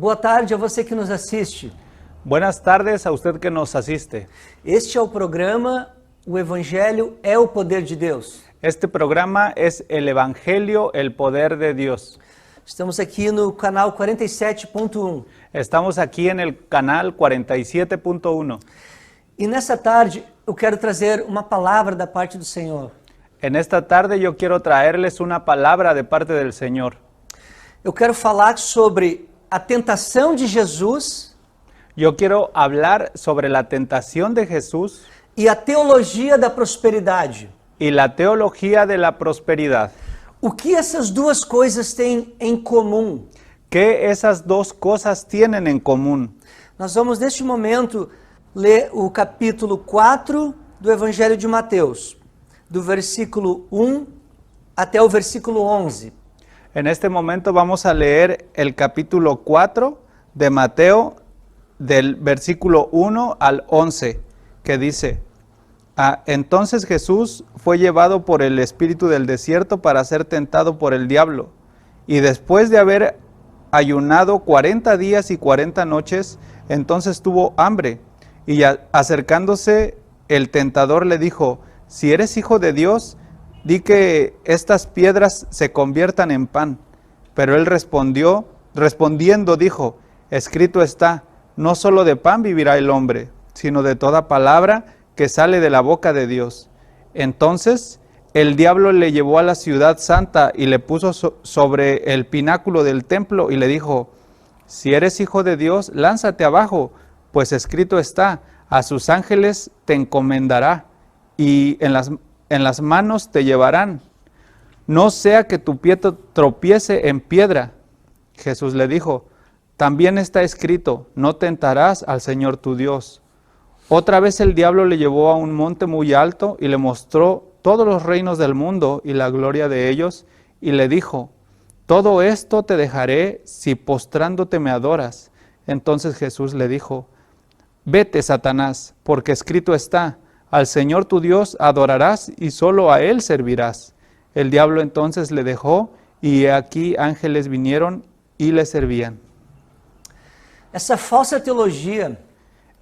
Boa tarde a você que nos assiste. Buenas tardes a usted que nos asiste. Este é o programa O Evangelho é o Poder de Deus. Este programa es el Evangelio, el poder de Dios. Estamos aqui no canal 47.1. Estamos aquí en el canal 47.1. E nessa tarde eu quero trazer uma palavra da parte do Senhor. En esta tarde yo quiero traerles una palabra de parte del Señor. Eu quero falar sobre a tentação de Jesus Yo quiero hablar sobre la tentación de Jesús e a teologia da prosperidade. y la teología de la prosperidad. O que essas duas coisas têm em comum? ¿Qué esas dos cosas tienen en común? Nós vamos, neste momento, ler o capítulo 4 do Evangelho de Mateus, do versículo 1 até o versículo 11. En este momento vamos a leer el capítulo 4 de Mateo, del versículo 1 al 11, que dice: Entonces Jesús fue llevado por el Espíritu del desierto para ser tentado por el diablo, y después de haber ayunado 40 días y 40 noches, entonces tuvo hambre, y acercándose el tentador le dijo: si eres hijo de Dios, di que estas piedras se conviertan en pan. Pero él respondiendo dijo: escrito está, no solo de pan vivirá el hombre, sino de toda palabra que sale de la boca de Dios. Entonces el diablo le llevó a la ciudad santa y le puso sobre el pináculo del templo y le dijo: si eres hijo de Dios, lánzate abajo, pues escrito está, a sus ángeles te encomendará, y en las manos te llevarán, no sea que tu pie tropiece en piedra. Jesús le dijo: también está escrito, no tentarás al Señor tu Dios. Otra vez el diablo le llevó a un monte muy alto y le mostró todos los reinos del mundo y la gloria de ellos, y le dijo: todo esto te dejaré si postrándote me adoras. Entonces Jesús le dijo: vete, Satanás, porque escrito está, al Señor tu Dios adorarás y solo a Él servirás. El diablo entonces le dejó, y aquí ángeles vinieron y le servían. Essa falsa teologia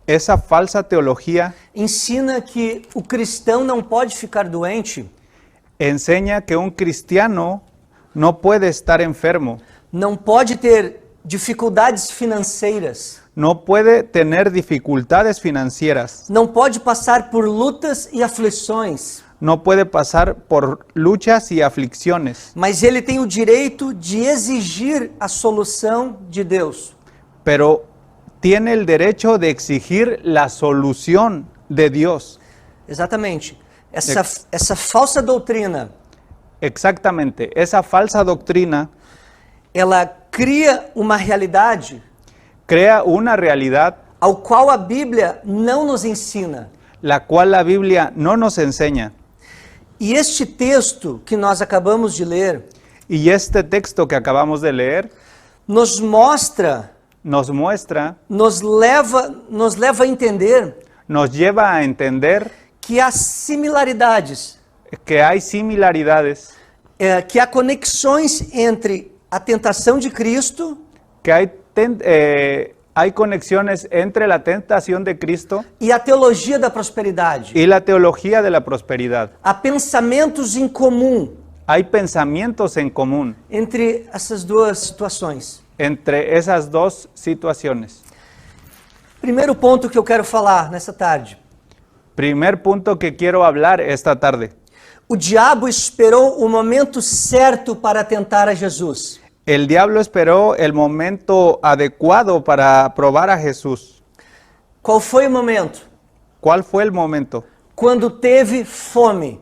Esa falsa teología ensina que o cristão não pode ficar doente, enseña que un cristiano no puede estar enfermo, não pode ter dificuldades financeiras, no puede tener dificultades financieras, não pode passar por lutas e aflições, no puede pasar por luchas y aflicciones, mas ele tem o direito de exigir a solução de Deus. pero tiene el derecho de exigir la solución de Dios. Exatamente. Essa falsa doutrina, Exactamente, esa falsa doctrina ela cria uma realidade crea una realidad ao qual a Bíblia não nos ensina. la cual la Biblia no nos enseña. E este texto que nós acabamos de ler Y este texto que acabamos de leer nos mostra, nos muestra, nos leva a entender nos lleva a entender que há similaridades, que hay similaridades, que há conexões entre a tentação de Cristo que hay conexiones entre la tentación de Cristo e a teologia da prosperidade. y la teología de la prosperidad. Há pensamentos em comum Hay pensamientos en común entre essas duas situações. entre esas dos situaciones. Primeiro ponto que eu quero falar nessa tarde. Primer punto que quiero hablar esta tarde. O diabo esperou o momento certo para tentar a Jesus. El diablo esperó el momento adecuado para probar a Jesús. Qual foi o momento? ¿Cuál fue el momento? Quando teve fome.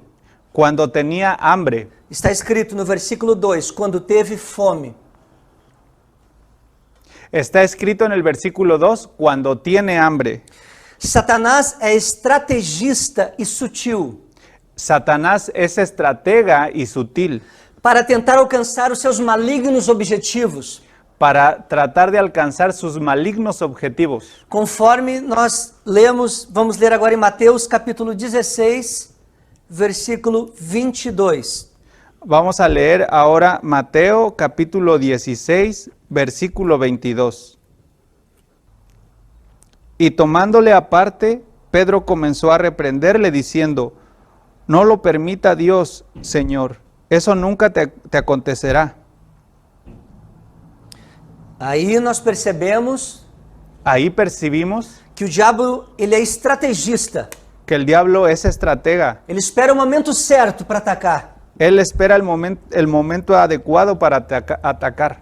Cuando tenía hambre. Está escrito no versículo 2, quando teve fome. Está escrito en el versículo 2, cuando tiene hambre. Satanás é estrategista e sutil Satanás es estratega y sutil para tentar alcançar os seus malignos objetivos. para tratar de alcanzar sus malignos objetivos. Conforme nós lemos, vamos ler agora em Mateus capítulo 16, versículo 22. Vamos a leer ahora Mateo capítulo 16, versículo 22. Y tomándole aparte, Pedro comenzó a reprenderle diciendo, no lo permita Dios, Señor, eso nunca te acontecerá. Aí nós percebemos Ahí percibimos que o diabo ele é estrategista. que el diablo es estratega. Ele espera o momento certo para atacar. Él espera el momento adecuado para atacar.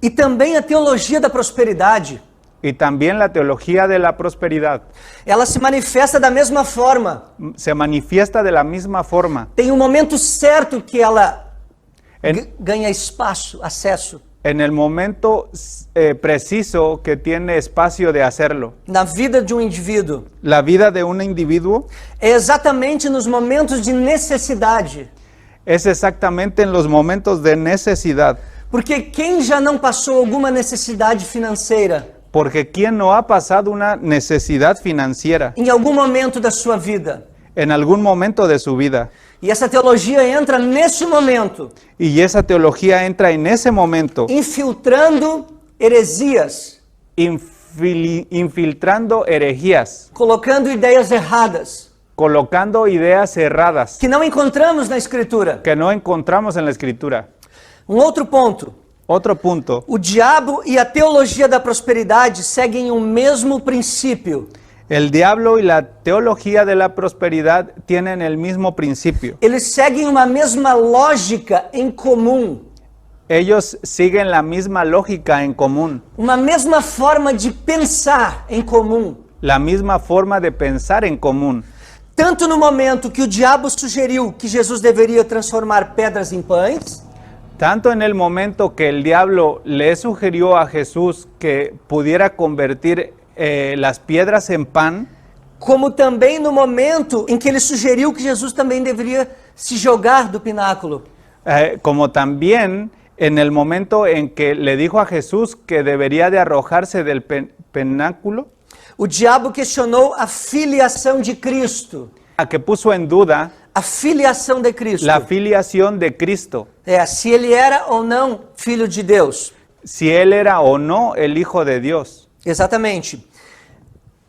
E também a teologia da prosperidade, Y también la teología de la prosperidad ela se manifesta da mesma forma. se manifiesta de la misma forma. Tem um momento certo que ela En, ganha espaço, acesso. en el momento preciso que tiene espacio de hacerlo. Na vida de um indivíduo. La vida de un individuo É exatamente nos momentos de necessidade. es exactamente en los momentos de necesidad. Porque quem já não passou alguma necessidade financeira Porque ¿quién no ha pasado una necesidad financiera em algum momento da sua vida? en algún momento de su vida? E essa teologia entra nesse momento, Y esa teología entra en ese momento, infiltrando heresias, infiltrando herejías, colocando ideias erradas, colocando ideas erradas que não encontramos na Escritura. que no encontramos en la Escritura. Um outro ponto, Otro punto, o diabo e a teologia da prosperidade seguem o mesmo princípio. el diablo y la teología de la prosperidad tienen el mismo principio. Eles seguem uma mesma lógica em comum, Ellos siguen la misma lógica en común, uma mesma forma de pensar em comum. la misma forma de pensar en común. Tanto no momento que o diabo sugeriu que Jesus deveria transformar pedras em pães, Tanto en el momento que el diablo le sugirió a Jesús que pudiera convertir las piedras en pan, como também no momento em que ele sugeriu que Jesus também deveria se jogar do pináculo. como también en el momento en que le dijo a Jesús que debería de arrojarse del penáculo, O diabo questionou a filiação de Cristo. a que puso en duda A filiação de Cristo. la filiación de Cristo, Se ele era ou não filho de Deus. si él era o no el Hijo de Dios. Exatamente.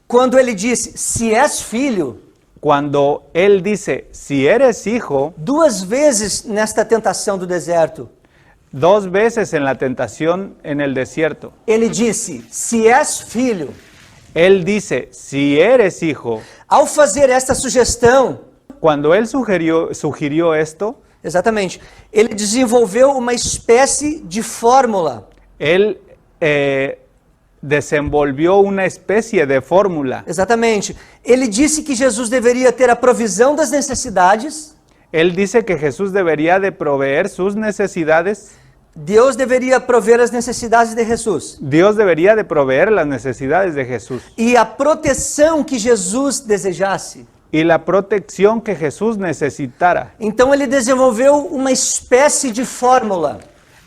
Quando ele disse, se és filho, Cuando él dice, si eres hijo, 2 vezes nesta tentação do deserto, 2 veces en la tentación en el desierto, ele disse, se és filho. él dice, si eres hijo. Ao fazer esta sugestão, Cuando él sugirió esto, exatamente, ele desenvolveu uma espécie de fórmula. él desenvolvió una especie de fórmula. Exatamente. Ele disse que Jesus deveria ter a provisão das necessidades, Él dice que Jesús debería de proveer sus necesidades. Deus deveria prover as necessidades de Jesus. Dios debería de proveer las necesidades de Jesús. E a proteção que Jesus desejasse. Y la protección que Jesús necesitara. Então ele desenvolveu uma espécie de fórmula,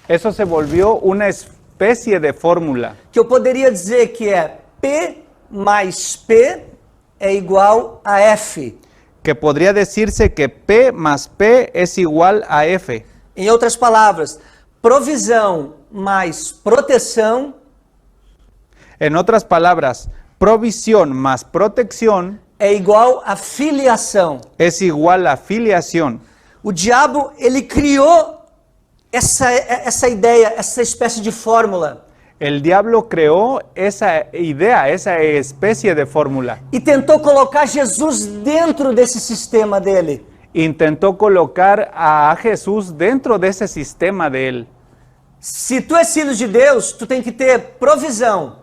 Eso se volvió una especie de fórmula. que eu poderia dizer que é P mais P é igual a F. Que podría decirse que P más P es igual a F. Em outras palavras, provisão mais proteção En otras palabras, provisión más protección é igual a filiação. es igual a filiación. O diabo, ele criou essa ideia, essa espécie de fórmula El diablo creó esa idea, esa especie de fórmula. e tentou colocar Jesus dentro desse sistema dele. Intentó colocar a Jesús dentro de ese sistema de él. Se tu és filho de Deus, tu tem que ter provisão.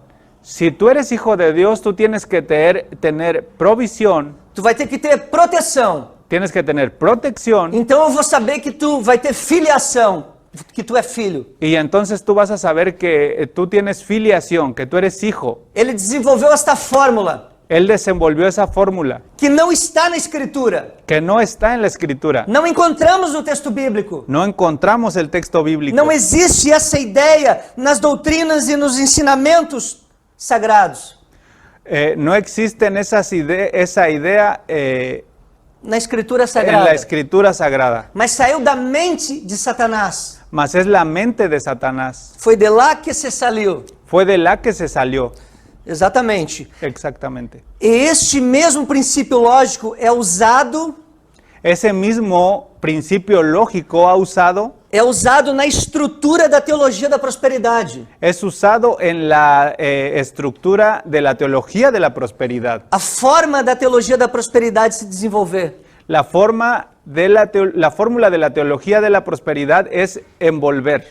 Si tú eres hijo de Dios, tú tienes que tener provisión, Tu vai ter que ter proteção. tienes que tener protección, Então eu vou saber que tu vai ter filiação, que tu é filho. y entonces tú vas a saber que tú tienes filiación, que tú eres hijo. Ele desenvolveu esta fórmula Él desenvolvió esa fórmula que não está na Escritura. que no está en la Escritura. Não encontramos no texto bíblico. No encontramos el texto bíblico. Não existe essa ideia nas doutrinas e nos ensinamentos sagrados. No existe esa idea Na Escritura en Sagrada. la Escritura Sagrada, Mas saiu da mente de Satanás. mas es la mente de Satanás. Foi de lá que se saiu. Fue de la que se salió. Exatamente. Exactamente. E este mesmo princípio lógico é usado Ese mismo principio lógico na estrutura da teologia da prosperidade. es usado en la estructura de la teología de la prosperidad. A forma da teologia da prosperidade se desenvolver. La fórmula de la teología de la prosperidad es envolver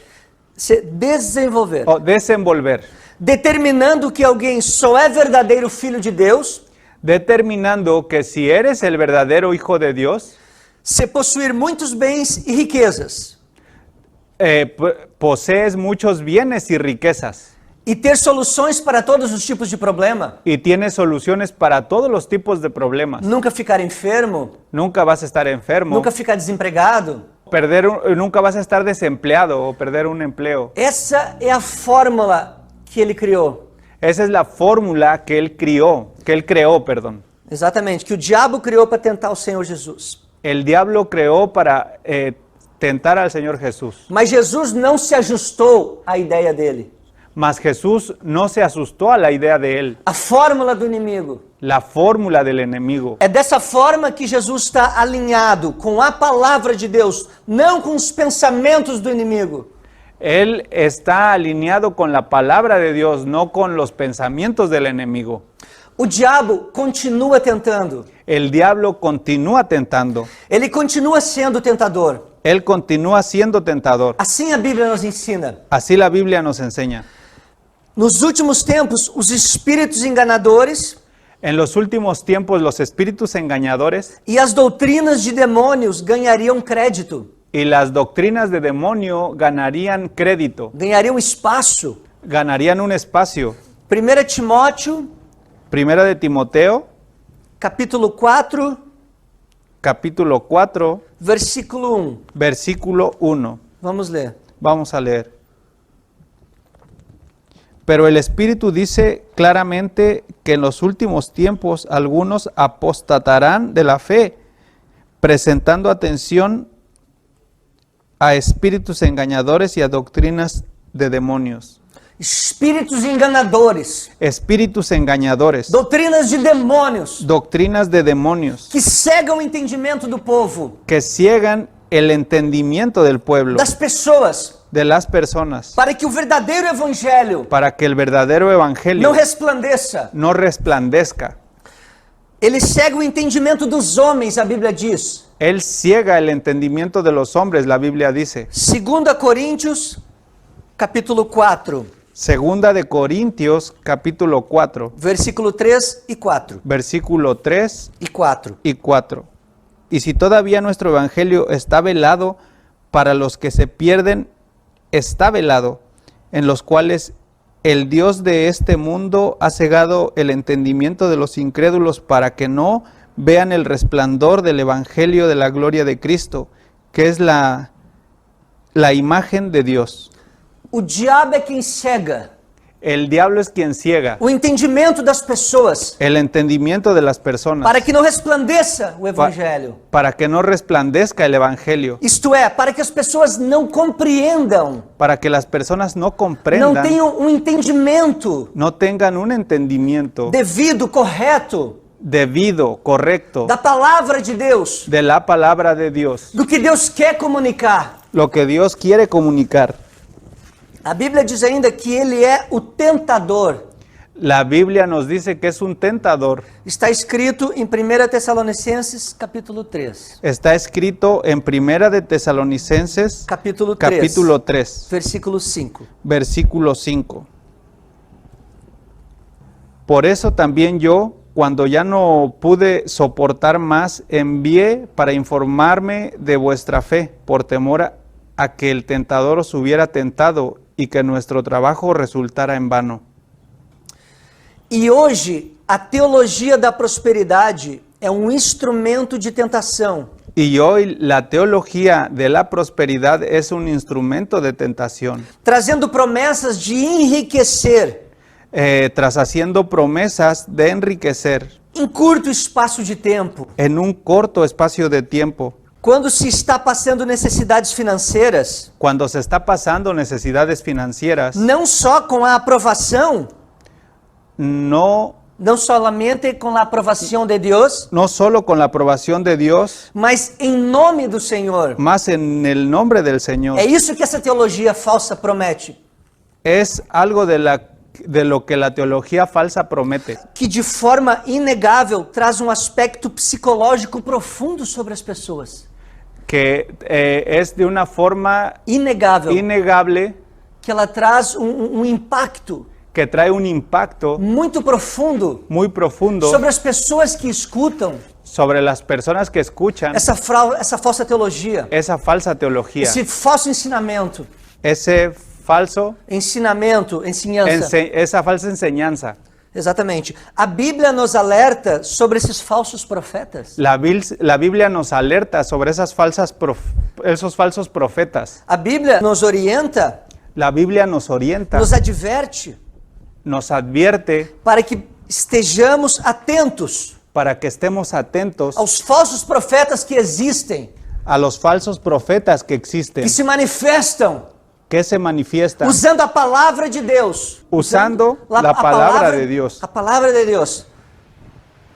Se desenvolver. o desenvolver, Determinando que alguém só é verdadeiro filho de Deus determinando que si eres el verdadero hijo de Dios, se possuir muitos bens e riquezas posees muchos bienes y riquezas e ter soluções para todos os tipos de problema, y tienes soluciones para todos los tipos de problemas. nunca ficar enfermo, Nunca vas a estar enfermo, nunca ficar desempregado. nunca vas a estar desempleado o perder un empleo. Essa é a fórmula que ele criou. Esa es la fórmula que él creó, perdón. Exatamente, que o diabo criou para tentar o Senhor Jesus. El diablo creó para tentar al Señor Jesús. Mas Jesus não se ajustou à ideia dele. Mas Jesús no se asustó a la idea de él, A fórmula do inimigo. la fórmula del enemigo. É dessa forma que Jesus está alinhado com a palavra de Deus, não com os pensamentos do inimigo. Él está alineado con la palabra de Dios, no con los pensamientos del enemigo. O diabo continua tentando. El diablo continúa tentando. Ele continua sendo tentador. Él continúa siendo tentador. Assim a Bíblia nos ensina. Así la Biblia nos enseña. Nos últimos tempos, os espíritos enganadores En los últimos tiempos, los espíritus engañadores e as doutrinas de demônios ganhariam crédito, y las doctrinas de demonio ganarían crédito, ganhariam espaço. ganarían un espacio. 1 Timóteo, Primera de Timoteo, capítulo 4, capítulo 4, versículo 1. versículo 1. Vamos ler. Vamos a leer. Pero el Espíritu dice claramente que en los últimos tiempos algunos apostatarán de la fe, presentando atención a espíritus engañadores y a doctrinas de demonios. Espíritos enganadores, Espíritus engañadores, doutrinas de demônios, doctrinas de demonios, que cegam o entendimento do povo, que ciegan el entendimiento del pueblo, das pessoas, de las personas, para que o verdadeiro evangelho para que el verdadero evangelio não resplandeça. no resplandezca. Ele cega o entendimento dos homens, a Bíblia diz. Él ciega el entendimiento de los hombres, la Biblia dice. 2 Coríntios, capítulo 4, Segunda de Corintios, capítulo 4, versículo 3 e 4. versículo 3 E 4. y 4. Y si todavía nuestro evangelio está velado para los que se pierden, está velado, en los cuales el Dios de este mundo ha cegado el entendimiento de los incrédulos para que no vean el resplandor del evangelio de la gloria de Cristo, que es la imagen de Dios. O diabo é quem cega El diablo es quien ciega o entendimento das pessoas el entendimiento de las personas para que não resplandeça o evangelho. para que no resplandezca el evangelio, Isto é, para que as pessoas não compreendam, para que las personas no não comprendan, tenham um entendimento no tengan un entendimiento devido, correto, debido, correcto, da palavra de Deus, de la palabra de Dios, do que Deus quer comunicar. lo que Dios quiere comunicar. A Bíblia diz ainda que ele é o tentador. La Biblia nos dice que es un tentador. Está escrito em 1 Tessalonicenses, capítulo 3. Está escrito en Primera de Tesalonicenses, Capítulo 3, capítulo 3, versículo 5. versículo 5. Por eso también yo, cuando ya no pude soportar más, envié para informarme de vuestra fe, por temor a que el tentador os hubiera tentado y que nuestro trabajo resultara en vano. E hoje, a teologia da prosperidade é um instrumento de tentação. Y hoy la teología de la prosperidad es un instrumento de tentación, Trazendo promessas de enriquecer tras haciendo promesas de enriquecer em curto espaço de tempo. en un corto espacio de tiempo. Quando se está passando necessidades financeiras, Cuando se está pasando necesidades financieras, não só com a aprovação, no, não solamente com a aprovação de Deus, no solo con la aprobación de Dios, mas em nome do Senhor. más en el nombre del Señor. É isso que essa teologia falsa promete. Es algo de lo que la teología falsa promete, Que de forma inegável traz um aspecto psicológico profundo sobre as pessoas. que es de una forma Inegável. innegable, Que ela traz um impacto que trae un impacto muito profundo muy profundo sobre as pessoas que escutam sobre las personas que escuchan essa falsa teologia, esa falsa teología, esse falso ensinamento, ese falso, ensinança. esa falsa enseñanza. Exatamente. A Bíblia nos alerta sobre esses falsos profetas. La Biblia nos alerta sobre esos falsos profetas. A Bíblia nos orienta, La Biblia nos orienta, nos adverte nos advierte para que estejamos atentos para que estemos atentos aos falsos profetas que existem, a los falsos profetas que existen, que se manifestam que se manifiestan usando a palavra de Deus, usando la a palabra de Dios, A palavra de Deus.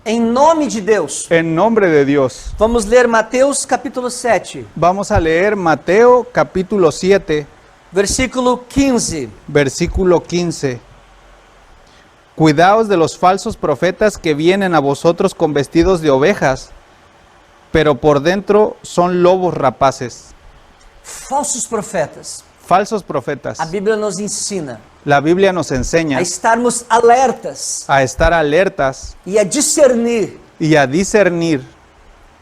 Em nome de Deus. en nombre de Dios. Vamos ler Mateus capítulo 7, Vamos a leer Mateo capítulo 7, versículo 15. versículo 15. Cuidaos de los falsos profetas que vienen a vosotros con vestidos de ovejas, pero por dentro son lobos rapaces. Falsos profetas. Falsos profetas. A Bíblia nos ensina La Biblia nos enseña a estarmos alertas a estar alertas e a discernir y a discernir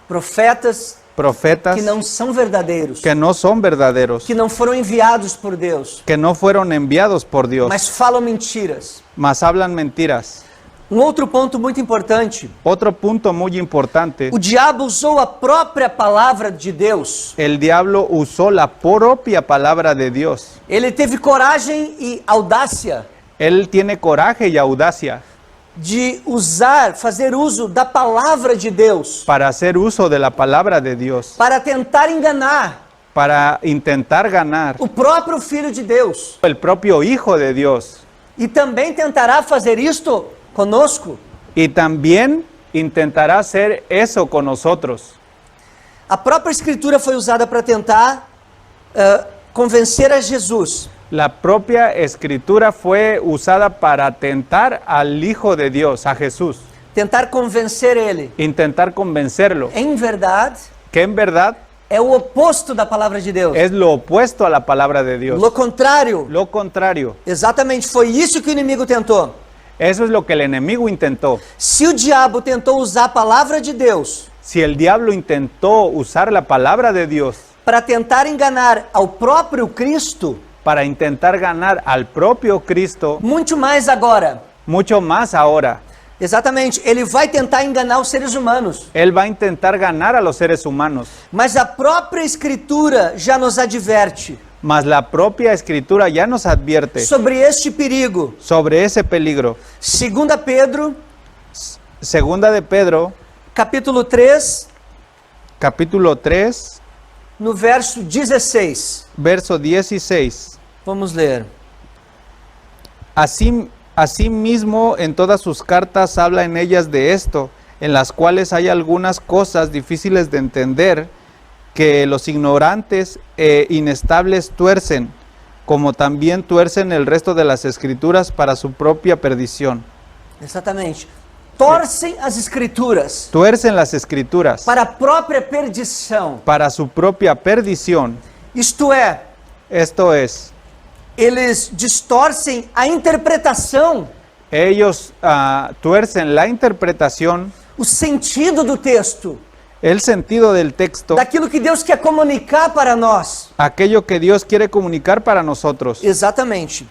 profetas profetas que não são verdadeiros, que no son verdaderos, que não foram enviados por Deus, que no fueron enviados por Dios, mas falam mentiras. mas hablan mentiras. Um outro ponto muito importante: Otro punto muy importante, o diabo usou a própria palavra de Deus. el diablo usó la propia palabra de Dios. Ele teve coragem e audácia Él tiene coraje y audacia de fazer uso da palavra de Deus para hacer uso de la palabra de Dios, para tentar enganar para intentar ganar o próprio Filho de Deus. el propio Hijo de Dios. E também tentará fazer isto conosco. Y también intentará hacer eso con nosotros. A própria Escritura foi usada para tentar convencer a Jesus La propia escritura fue usada para tentar al Hijo de Dios, a Jesús, tentar convencer ele. intentar convencerlo, Em verdade, que en verdad é o oposto da palavra de Deus. es lo opuesto a la palabra de Dios. Lo contrário. Lo contrario. Exatamente, foi isso que o inimigo tentou. Eso es lo que el enemigo intentó. Se o diabo tentou usar a palavra de Deus Si el diablo intentó usar la palabra de Dios para tentar enganar ao próprio Cristo, para intentar ganar al propio Cristo, muito mais agora. mucho más ahora. Exatamente, ele vai tentar enganar os seres humanos. Él va a intentar ganar a los seres humanos. Mas a própria Escritura já nos adverte Mas la propia escritura ya nos advierte sobre este perigo. sobre ese peligro. 2 Pedro, Segunda de Pedro, capítulo 3, capítulo 3, no verso 16. verso 16. Vamos ler. Asimismo, en todas sus cartas habla en ellas de esto, en las cuales hay algunas cosas difíciles de entender, que los ignorantes e inestables tuercen, como también tuercen el resto de las escrituras para su propia perdición. Exatamente. Torcem as Escrituras Tuercen las escrituras para a própria perdição. para su propia perdición. Isto é, Esto es, eles distorcem a interpretação, ellos tuercen la interpretación, o sentido do texto, el sentido del texto, daquilo que Deus quer comunicar para nós. aquello que Dios quiere comunicar para nosotros. Exatamente.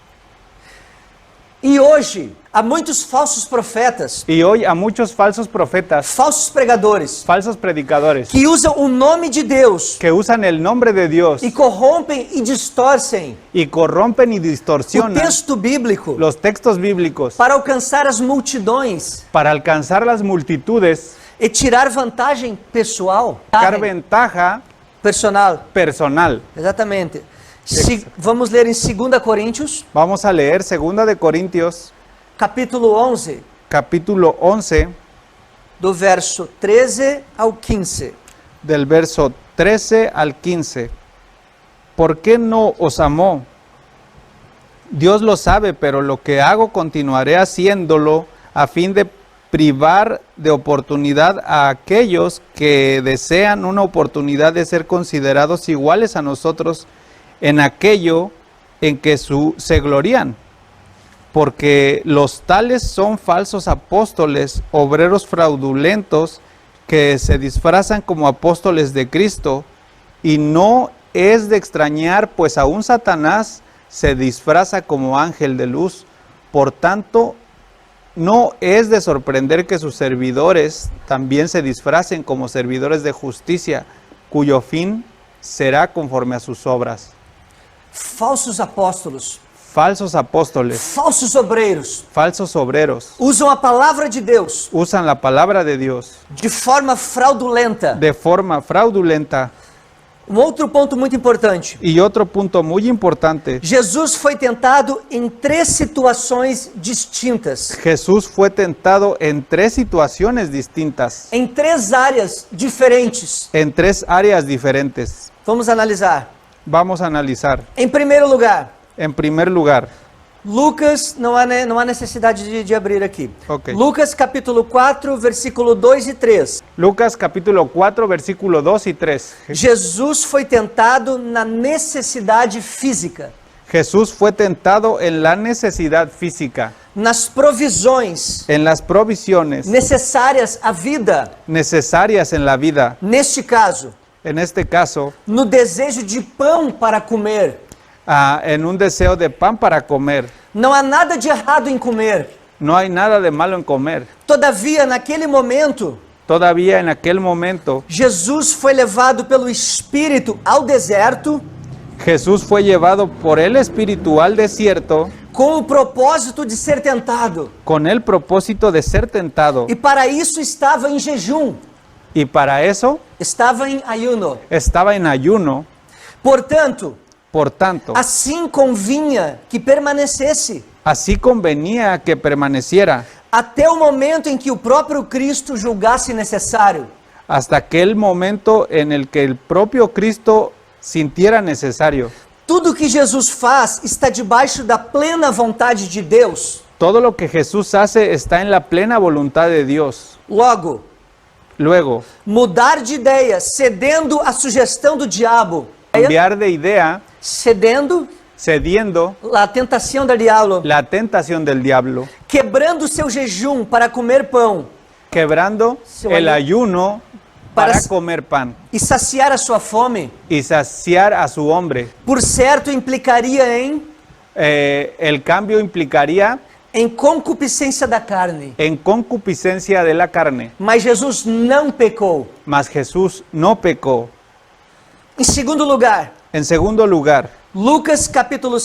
E hoje, há muitos falsos profetas, Y hoy a muchos falsos profetas, falsos pregadores, falsos predicadores, que usam o nome de Deus que usan el nombre de Dios e corrompem e distorcem y corrompen y o distorsionan texto bíblico los textos bíblicos para alcançar as multidões para alcanzar las multitudes, e tirar vantagem pessoal. sacar ventaja Personal. personal. Exatamente. Vamos ler em 2 Coríntios, Vamos a leer 2 de Corintios, capítulo 11, capítulo 11, do verso 13 ao 15. del verso 13 al 15. ¿Por qué no os amó? Dios lo sabe, pero lo que hago continuaré haciéndolo a fin de privar de oportunidad a aquellos que desean una oportunidad de ser considerados iguales a nosotros en aquello en que se glorían. Porque los tales son falsos apóstoles, obreros fraudulentos, que se disfrazan como apóstoles de Cristo, y no es de extrañar, pues aún Satanás se disfraza como ángel de luz. Por tanto, no es de sorprender que sus servidores también se disfracen como servidores de justicia, cuyo fin será conforme a sus obras. Falsos apóstolos, Falsos apóstoles, falsos obreiros, falsos obreros, usam a palavra de Deus usan la palabra de Dios de forma fraudulenta. de forma fraudulenta. Outro ponto muito importante. Y otro punto muy importante, Jesus foi tentado em 3 situações distintas, Jesús fue tentado en 3 situaciones distintas, em 3 áreas diferentes. en 3 áreas diferentes. Vamos analisar. Vamos a analizar. Em primeiro lugar, En primer lugar, Lucas, não há necessidade de abrir aqui. Ok. Lucas capítulo 4, versículo 2 e 3. Lucas capítulo 4, versículo 2 y 3. Jesus foi tentado na necessidade física, Jesús fue tentado en la necesidad física, nas provisões en las provisiones necessárias à vida. necesarias en la vida. Neste caso, En este caso, no desejo de pão para comer. en un deseo de pan para comer. Não há nada de errado em comer. No hay nada de malo en comer. Todavia, naquele momento, Todavía en aquel momento, Jesus foi levado pelo Espírito ao deserto Jesús fue llevado por el Espíritu al desierto com o propósito de ser tentado. con el propósito de ser tentado. E para isso estava em jejum, Y para eso estava em ayuno. estaba en ayuno. Portanto, Por tanto, assim convinha que permanecesse así convenía que permaneciera até o momento em que o próprio Cristo julgasse necessário. hasta aquel momento en el que el propio Cristo sintiera necesario. Tudo que Jesus faz está debaixo da plena vontade de Deus. Todo lo que Jesús hace está en la plena voluntad de Dios. Logo, Luego, mudar de ideia, cedendo à sugestão do diabo, cambiar de idea, cedendo cediendo à tentação do diabo, la tentación del diablo, quebrando seu jejum para comer pão quebrando el ayuno para comer pan e saciar a sua fome, y saciar a su hombre. por certo implicaria El cambio implicaría em concupiscência da carne. en concupiscencia de la carne, Mas Jesus não pecou. mas Jesús no pecó. Em segundo lugar, En segundo lugar, Lucas capítulo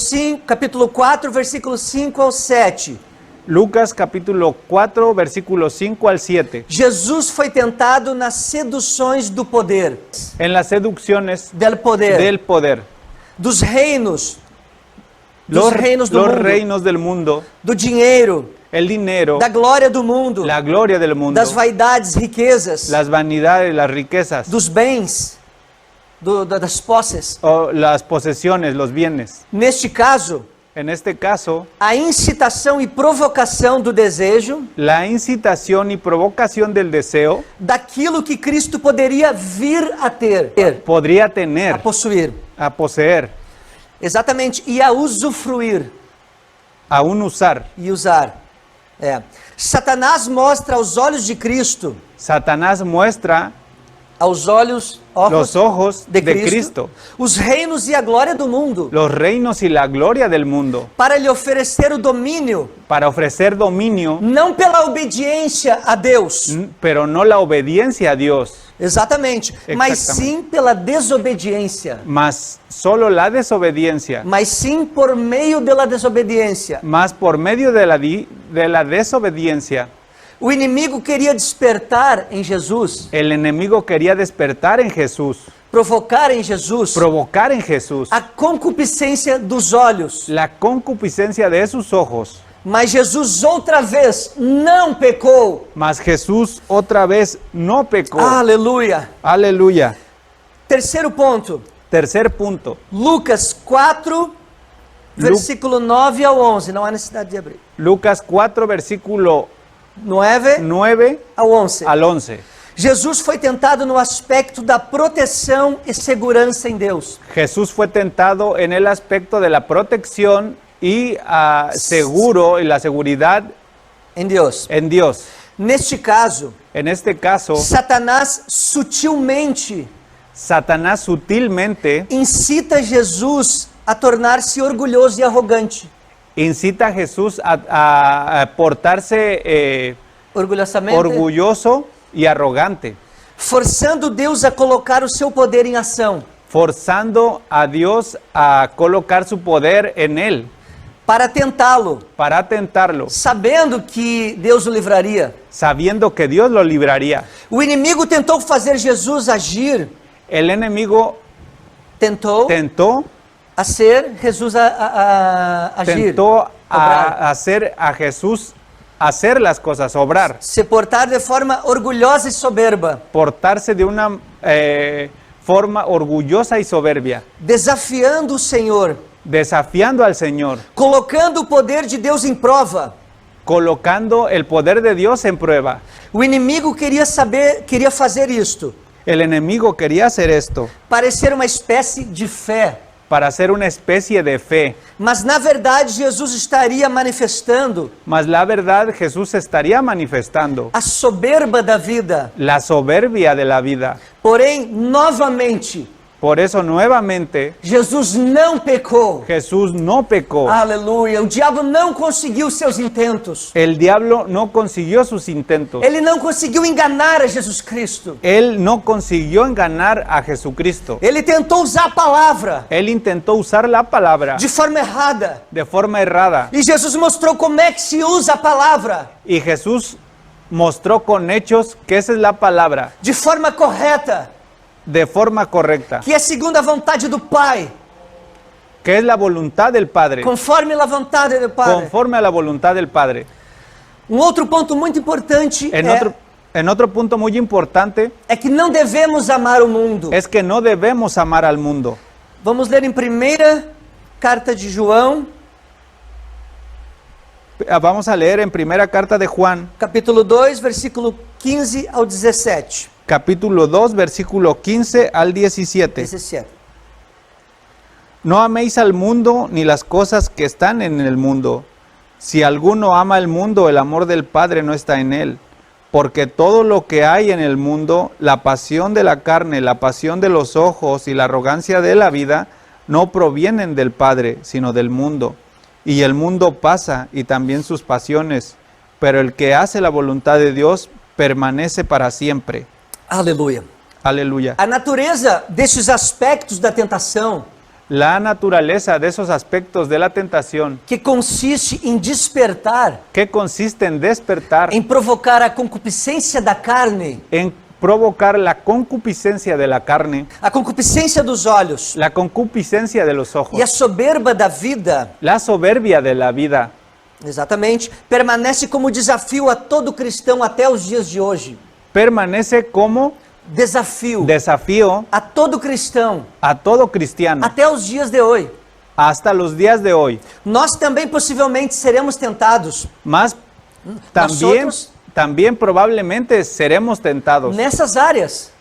4, versículos 5 ao 7. Lucas capítulo 4, versículos 5 al 7. Jesus foi tentado nas seduções do poder, En las seducciones del poder, del poder, dos reinos, los reinos do mundo, reinos del mundo, do dinheiro, el dinero, da glória do mundo, la gloria del mundo, das vaidades, riquezas, las vanidades, las riquezas, dos bens, das posses. o las posesiones, los bienes. Neste caso, En este caso, a incitação e provocação do desejo la incitación y provocación del deseo daquilo que Cristo poderia vir a ter, podría a tener, possuir. a poseer, Exatamente, e a usufruir a un usar. e usar. Satanás mostra aos olhos de Cristo, Satanás muestra aos olhos los ojos de Cristo, os reinos e a glória do mundo, los reinos y la gloria del mundo, para lhe oferecer o domínio, para ofrecer dominio, não pela obediência a Deus, pero no la obediencia a Dios, exatamente, mas sim pela desobediência, mas solo la desobediencia, mas sim por meio da desobediência. mas por medio de la desobediencia. O inimigo queria despertar em Jesus, El enemigo quería despertar en Jesús, provocar em Jesus provocar en Jesús a concupiscência dos olhos, la concupiscencia de sus ojos, Mas Jesus outra vez não pecou. Mas Jesús otra vez no pecó. Aleluia. Aleluya. Terceiro ponto. Tercer punto. Lucas 4, versículo 9 ao 11. Não há necessidade de abrir. Lucas 4, versículo 9 9 ao 11. al 11. Jesus foi tentado no aspecto da proteção e segurança em Deus. Jesús fue tentado en el aspecto de la protección y seguro y la seguridad Em Deus. en Dios. Neste caso, En este caso, Satanás sutilmente Satanás sutilmente incita Jesus a tornar-se orgulhoso e arrogante. incita a Jesús a portarse Orgulhosamente, orgulloso y arrogante, forçando Deus a colocar o seu poder em ação, forzando a Dios a colocar su poder en él para tentá-lo, para tentarlo, sabendo que Deus o livraria. sabiendo que Dios lo libraría. O inimigo tentou fazer Jesus agir, El enemigo tentou tentó hacer Jesus agir, tentó obrar, a hacer a Jesús hacer las cosas, obrar, se portar de forma orgulhosa e soberba, portarse de una forma orgullosa y soberbia, desafiando o Senhor, desafiando al Señor, colocando o poder de Deus em prova. colocando el poder de Dios en prueba. O inimigo queria fazer isto, El enemigo quería hacer esto parecer uma espécie de fé. para hacer una especie de fe, Mas na verdade Jesus estaria manifestando mas la verdad Jesús estaría manifestando a soberba da vida. la soberbia de la vida. Porém, novamente, Por eso nuevamente Jesus não pecou. Jesús no pecó. Aleluia. O diabo não conseguiu seus intentos. El diablo no consiguió sus intentos. Ele não conseguiu enganar a Jesus Cristo. Él no consiguió engañar a Jesucristo. Ele tentou usar a palavra Él intentó usar la palabra de forma errada. de forma errada. E Jesus mostrou como é que se usa a palavra Y Jesús mostró con hechos que esa es la palabra de forma correta, de forma correcta, que é segundo a vontade do Pai, que es la voluntad del Padre, conforme a vontade do Pai. conforme a la voluntad del Padre. Outro ponto muito importante En otro punto muy importante é que não devemos amar o mundo. es que no debemos amar al mundo. Vamos ler em primeira carta de João, Vamos a leer en primera carta de Juan, capítulo 2, versículo 15 ao 17. capítulo 2, versículo 15 al 17. 17. No améis al mundo ni las cosas que están en el mundo. Si alguno ama el mundo, el amor del Padre no está en él. Porque todo lo que hay en el mundo, la pasión de la carne, la pasión de los ojos y la arrogancia de la vida, no provienen del Padre, sino del mundo. Y el mundo pasa y también sus pasiones, pero el que hace la voluntad de Dios permanece para siempre. Aleluia. Aleluya. A natureza desses aspectos da tentação, La naturaleza de esos aspectos de la tentación, que consiste em despertar, que consiste en despertar, em provocar a concupiscência da carne, en provocar la concupiscencia de la carne, a concupiscência dos olhos la concupiscencia de los ojos, e a soberba da vida, la soberbia de la vida, exatamente, permanece como desafio a todo cristão até os dias de hoje. permanece como Desafio desafío a todo cristão a todo cristiano até os dias de hoje. hasta los días de hoy. Nós também possivelmente seremos tentados Más también, Nosotros- también probablemente seremos tentados nessas áreas,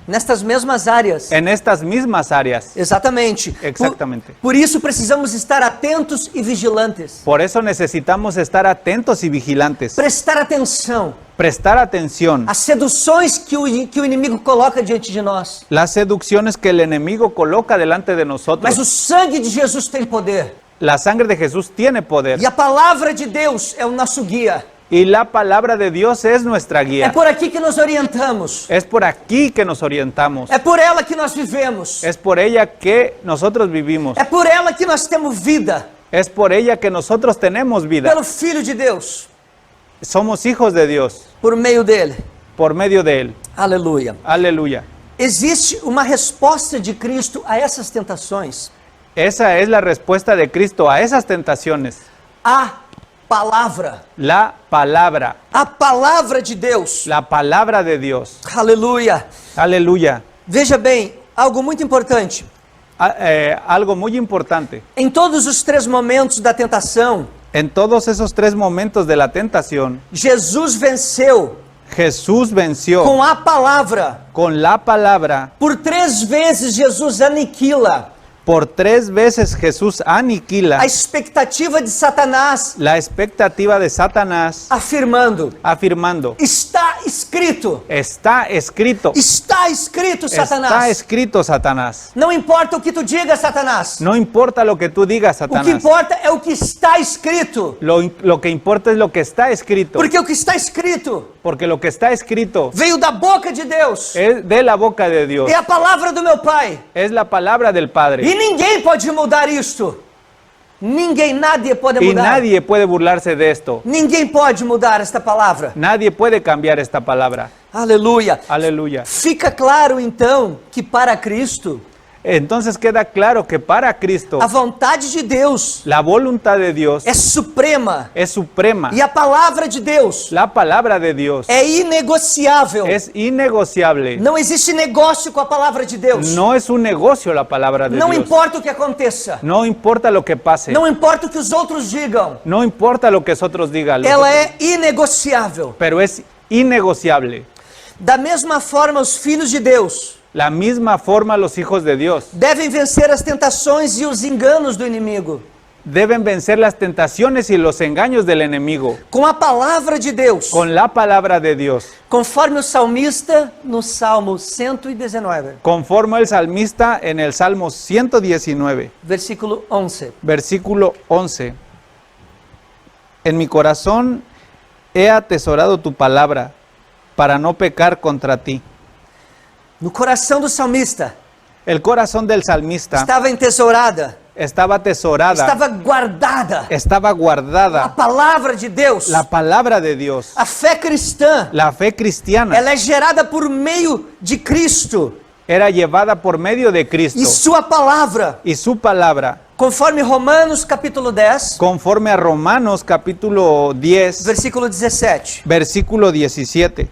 nestas mesmas áreas. en estas mismas áreas. Exatamente. Exactamente. Por isso precisamos estar atentos e vigilantes. Por eso necesitamos estar atentos y vigilantes, Prestar atenção prestar atención. às seduções que o inimigo coloca diante de nós. Las seducciones que el enemigo coloca delante de nosotros. Mas o sangue de Jesus tem poder. La sangre de Jesús tiene poder. E a palavra de Deus é o nosso guia. Y la palabra de Dios es nuestra É guía. por aqui que nos orientamos. Es por aquí que nos orientamos. É por ela que nós vivemos. Es por ella que nosotros vivimos. É por ela que nós temos vida. Es por ella que nosotros tenemos vida. Pelo Filho de Deus. Somos hijos de Dios Por meio dele. por medio de Él. Aleluia. Aleluya. Existe uma resposta de Cristo a essas tentações. Esa es la respuesta de Cristo a esas tentaciones. Há palavra. La palabra. A palavra de Deus. La palabra de Dios. Aleluia. Aleluya. Veja bem, algo muito importante. Algo muy importante. Em todos os 3 momentos da tentação, En todos esos 3 momentos de la tentación, Jesus venceu Jesús venció com a palavra. con la palabra. Por 3 vezes Jesus aniquila Por 3 veces Jesús aniquila a expectativa de Satanás, la expectativa de Satanás, afirmando: afirmando, está escrito. está escrito, Está escrito, está Satanás. escrito, Satanás. Não importa o que tu digas, Satanás. No importa lo que tú digas, O que Satanás. importa é o que está escrito. Lo que importa es lo que está escrito. Porque o que está escrito Porque lo que está escrito veio da boca de Deus. es de la boca de Dios. É a palavra do meu Pai. Es la palabra del Padre. E ninguém pode mudar isto. Ninguém, nadie pode Y mudar. nadie puede burlarse de esto. Ninguém pode mudar esta palavra. Nadie puede cambiar esta palabra. Aleluia. Aleluya. Fica claro então que para Cristo, Entonces queda claro que para Cristo a vontade de Deus la voluntad de Dios é suprema. es suprema. E a palavra de Deus La palabra de Dios é inegociável. es innegociable. Não existe negócio com a palavra de Deus. No es un negocio la palabra de Não Dios. importa o que aconteça. No importa lo que pase. Não importa o que os outros digam. No importa lo que otros digan. Ela é inegociável. Pero es innegociable. Da mesma forma, os filhos de Deus La misma forma los hijos de Dios devem vencer as tentações e os enganos do inimigo deben vencer las tentaciones y los engaños del enemigo com a palavra de Deus, con la palabra de Dios, conforme o salmista no Salmo 119, conforme el salmista en el Salmo 119, versículo 11. versículo 11. En mi corazón he atesorado tu palabra para no pecar contra ti. No coração do salmista El corazón del salmista estava entesourada, estaba atesorada, estava guardada estaba a guardada palavra de Deus. la palabra de Dios. A fé cristã, La fe cristiana ela é gerada por meio de Cristo era llevada por medio de e Cristo sua palavra, y su palabra, conforme Romanos capítulo 10, conforme a Romanos capítulo 10, versículo 17. versículo 17.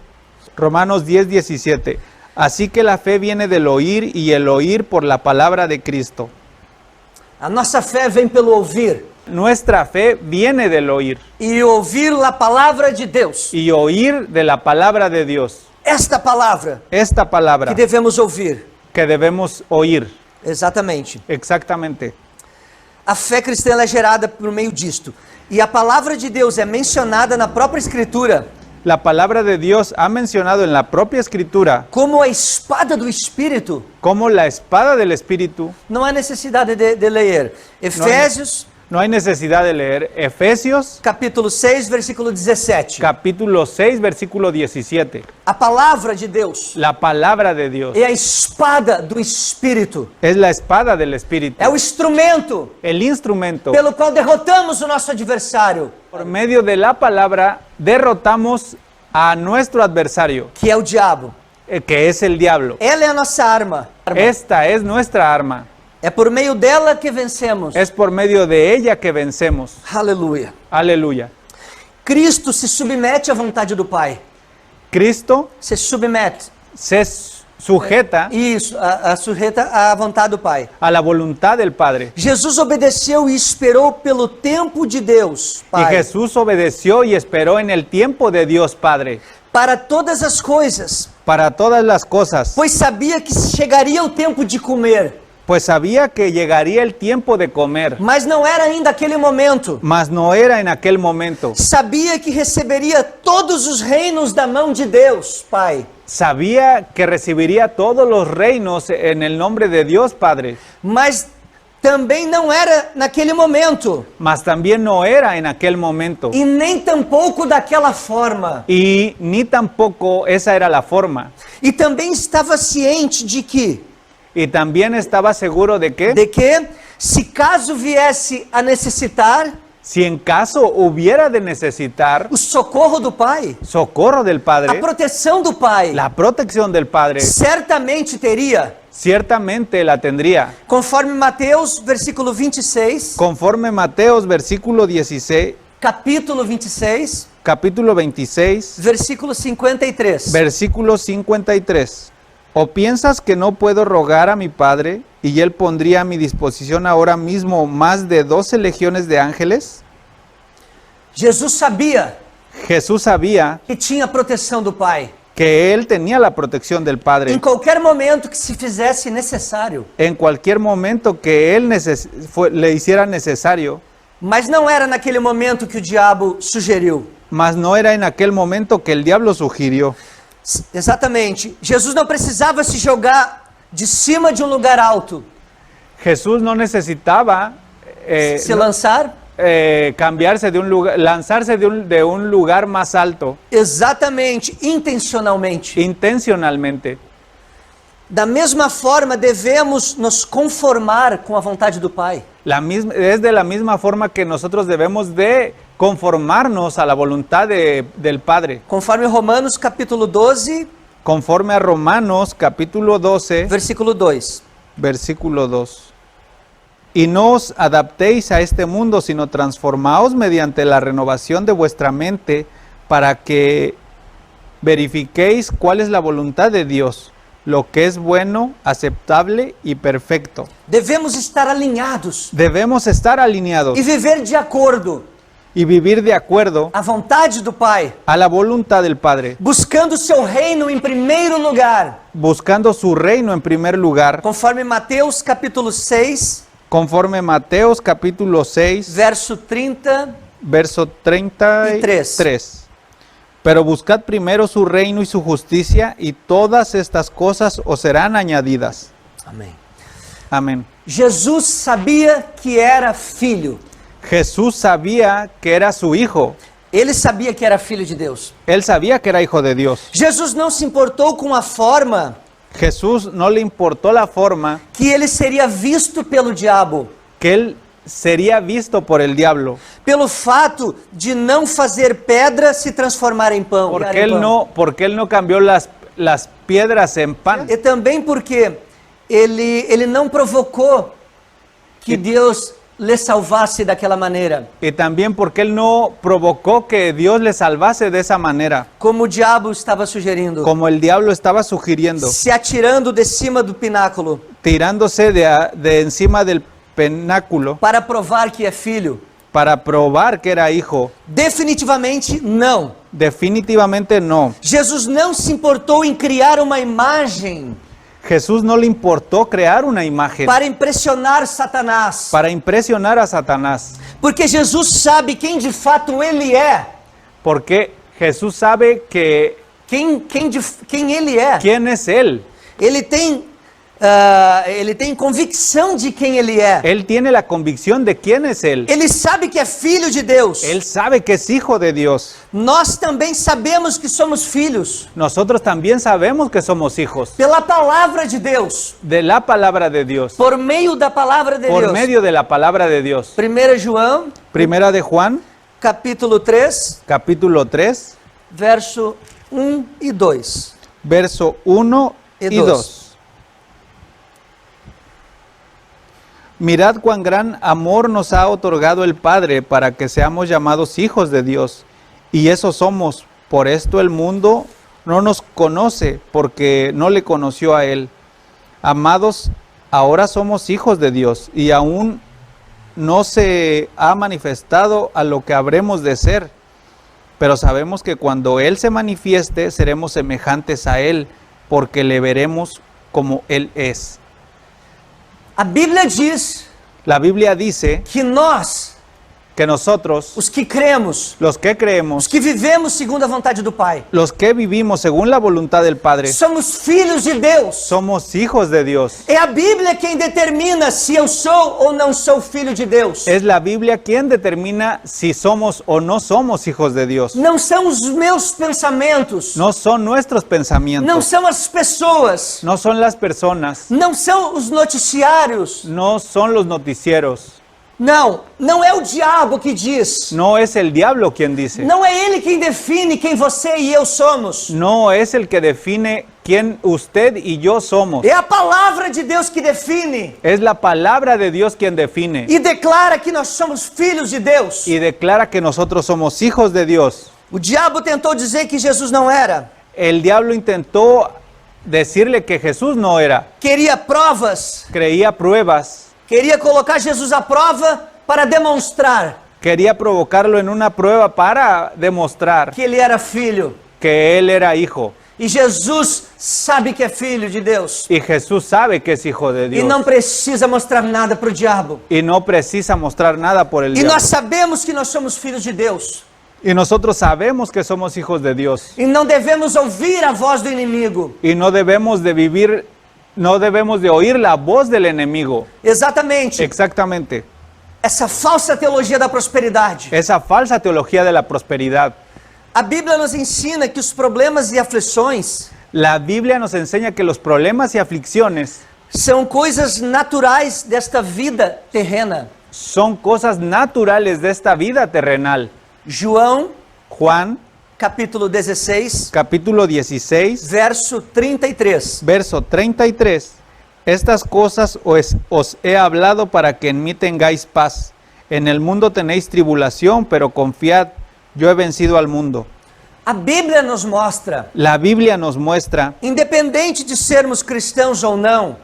Romanos 10, 17. Así que la fe viene del oír y el oír por la palabra de Cristo. A nossa fé vem pelo ouvir Nuestra fe viene del oír e ouvir a palavra de Deus. y oír de la palabra de Dios. Esta palavra Esta palabra que devemos ouvir. que debemos oír. Exatamente. Exactamente. A fé cristã ela é gerada por meio disto. E a palavra de Deus é mencionada na própria Escritura La palabra de Dios ha mencionado en la propia Escritura como a espada do Espírito. como la espada del Espíritu. Não há necessidade de ler. Efésios, No hay necesidad de leer Efesios capítulo 6, versículo 17. capítulo 6, versículo 17. A palavra de Deus La palabra de Dios é a espada do Espírito. es la espada del Espíritu, É o instrumento el instrumento. pelo qual derrotamos o nosso adversário, Por medio de la palabra derrotamos a nuestro adversario, que é o diabo. que es el diablo. Ela é a nossa arma. Esta es nuestra arma. É por meio dela que vencemos. Es por medio de ella que vencemos. Aleluia. Aleluya. Cristo se submete à vontade do Pai. Cristo Se submete. se sujeta Isso, sujeta à vontade do Pai. a la voluntad del Padre. Jesus obedeceu e esperou pelo tempo de Deus, Y Pai, Jesús obedeció y esperó en el tiempo de Dios Padre para todas as coisas, para todas las cosas, pois sabia que chegaria o tempo de comer, pues sabía que llegaría el tiempo de comer, mas não era ainda aquele momento. mas no era en aquel momento. Sabia que receberia todos os reinos da mão de Deus, Pai, Sabía que recibiría todos los reinos en el nombre de Dios Padre, mas também não era naquele momento, mas también no era en aquel momento. e nem tampouco daquela forma. Y ni tampoco esa era la forma. E também estava ciente de que Y también estaba seguro de que se caso viesse a necessitar si en caso hubiera de necesitar o socorro do Pai, socorro del a Padre, proteção do Pai, la protección del Padre, certamente teria, ciertamente la tendría. conforme Mateus, versículo 26, Conforme Mateos versículo 16, capítulo 26, capítulo 26, versículo 53. versículo 53. ¿O piensas que no puedo rogar a mi Padre y Él pondría a mi disposición ahora mismo más de 12 legiones de ángeles? Jesus sabia Jesús sabía que tinha a proteção do Pai. que Él tenía la protección del Em Padre qualquer momento que se fizesse necessário. en cualquier momento que Él le hiciera necesario, Mas não era naquele momento que o diabo sugeriu. mas no era en aquel momento que el diablo sugirió. Exatamente. Jesus não precisava se jogar de cima de um lugar alto, Jesús no necesitaba se lançar. cambiarse de un lugar, lanzarse de un lugar más alto Exatamente, intencionalmente. intencionalmente. Da mesma forma, devemos nos conformar com a vontade do Pai. Es de la misma forma que nosotros debemos de conformarnos a la voluntad del Padre. Conforme Romanos capítulo 12, Conforme a Romanos capítulo 12, versículo 2. versículo 2. Y no os adaptéis a este mundo, sino transformaos mediante la renovación de vuestra mente, para que verifiquéis cuál es la voluntad de Dios, lo que es bueno, aceptable y perfecto. Devemos estar alinhados Debemos estar alineados e viver de acordo y vivir de acuerdo à vontade do Pai, a la voluntad del Padre, buscando o seu reino em primeiro lugar. buscando su reino en primer lugar, Conforme Mateus capítulo 6, conforme Mateos capítulo 6, verso 30, verso 33. Pero buscad primero su reino y su justicia, y todas estas cosas os serán añadidas. amém. Amén. Jesus sabia que era filho. Jesús sabía que era su hijo. Ele sabia que era filho de Deus. Él sabía que era hijo de Dios. Jesus não se importou com a forma Jesús no le importó la forma que ele seria visto pelo diabo, que él sería visto por el diablo, pelo fato de não fazer pedra se transformar em pão. porque él no cambió las piedras en pan. E também porque ele não provocou que Deus lhe salvasse daquela maneira, Y también porque él no provocó que Dios le salvase de esa manera, como o diabo estava sugerindo, como el diablo estaba sugiriendo, se atirando de cima do pináculo tirándose de encima del penáculo para provar que é filho. para probar que era hijo. Definitivamente não. Definitivamente no. Jesus não se importou em criar uma imagem Jesús no le importó crear una imagen para impressionar Satanás, para impresionar a Satanás, porque Jesus sabe quem de fato ele é, porque Jesús sabe que quem ele é. quién es él. Ele tem convicção de quem ele é. Él tiene la convicción de quién es él. Ele sabe que é filho de Deus. Él sabe que es hijo de Dios. Nós também sabemos que somos filhos Nosotros también sabemos que somos hijos pela palavra de Deus, de la palabra de Dios, por meio da palavra de por Deus. medio de la palabra de Dios. 1 João, Primera de Juan, capítulo 3, capítulo 3, verso 1 e 2. verso 1 Y y dos. 2. Mirad cuán gran amor nos ha otorgado el Padre para que seamos llamados hijos de Dios. Y eso somos. Por esto el mundo no nos conoce, porque no le conoció a Él. Amados, ahora somos hijos de Dios, y aún no se ha manifestado a lo que habremos de ser. Pero sabemos que cuando Él se manifieste, seremos semejantes a Él, porque le veremos como Él es. A Bíblia diz La Biblia dice que nós, que nosotros, os que cremos, los que os creemos, que vivemos segundo a vontade do Pai, los que vivimos según la voluntad del Padre, somos filhos de Deus. somos hijos de Dios. É a Bíblia quem determina se eu sou ou não sou filho de Deus. Es la Biblia quien determina si somos o no somos hijos de Dios. Não são os meus pensamentos, No son nuestros não pensamientos, são as pessoas, no son las personas, não são os noticiários, no son los noticieros, Não é o diabo que diz. No es el diablo quien dice. Não é ele quem define quem você e eu somos. No es el que define quién usted y yo somos. É a palavra de Deus que define Es la palabra de Dios quien define e declara que nós somos filhos de Deus. y declara que nosotros somos hijos de Dios. O diabo tentou dizer que Jesus não era. El diablo intentó decirle que Jesús no era. Queria provas. Creía pruebas. Queria colocar Jesus à prova para demonstrar Quería provocarlo en una prueba para demostrar que ele era filho. que él era hijo. E Jesus sabe que é filho de Deus. Y Jesús sabe que es hijo de E Dios. não precisa mostrar nada para o diabo. Y no precisa mostrar nada por el E diablo. nós sabemos que nós somos filhos de Deus. Y nosotros sabemos que somos hijos de Dios. E não devemos ouvir a voz do inimigo. Y no debemos de oír la voz del enemigo. Exatamente. Exactamente. Essa falsa teologia da prosperidade. Esa falsa teología de la prosperidad. A Bíblia nos ensina que os problemas e aflições La Biblia nos enseña que los problemas y aflicciones são coisas naturais desta vida terrena. son cosas naturales de esta vida terrenal. João, Juan, capítulo 16, capítulo 16, verso 33. verso 33. Estas cosas os he hablado para que en mí tengáis paz. En el mundo tenéis tribulación, pero confiad, yo he vencido al mundo. A Bíblia nos mostra, La Biblia nos muestra, independente de sermos cristãos ou não,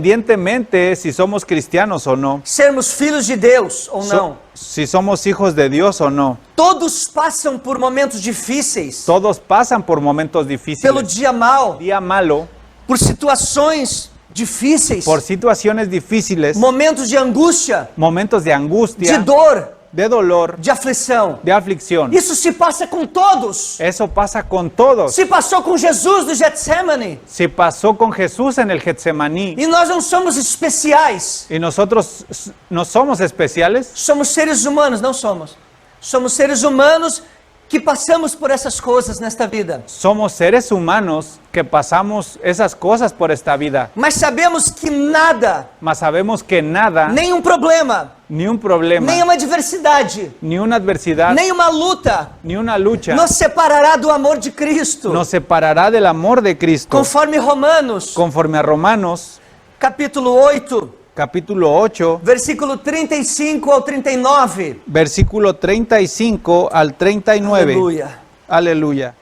independientemente si somos cristianos o no, sermos filhos de Deus ou não, si somos hijos de Dios o no, todos passam por momentos difíceis, todos pasan por momentos pelo difíciles. dia mal, Día malo, por situações difíceis, por situaciones difíciles, momentos de angústia, momentos de de angustia, dor, de dolor, de aflição. de aflicción. Isso se passa com todos. Eso pasa con todos. Se passou com Jesus no Getsemane. Se pasó con Jesús en el Getsemaní. E nós não somos especiais. Y nosotros no somos especiales, Somos seres humanos, não somos. Somos seres humanos que passamos por essas coisas nesta vida. somos seres humanos que pasamos esas cosas por esta vida. Mas sabemos que nada, Mas sabemos que nada, nenhum problema, ni un problema, nenhuma adversidade, ni una adversidad, nenhuma luta ni una lucha nos separará do amor de Cristo. nos separará del amor de Cristo. Conforme Romanos, Conforme a Romanos, capítulo 8, capítulo 8, versículo 35 ao 39. versículo 35 al 39. Aleluia. Aleluya.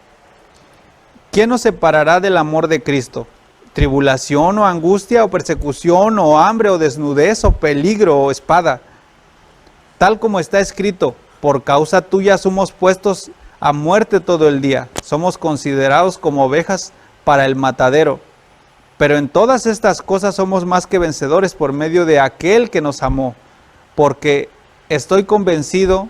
¿Quién nos separará del amor de Cristo? ¿Tribulación o angustia o persecución o hambre o desnudez o peligro o espada? Tal como está escrito, por causa tuya somos puestos a muerte todo el día. Somos considerados como ovejas para el matadero. Pero en todas estas cosas somos más que vencedores por medio de aquel que nos amó. Porque estoy convencido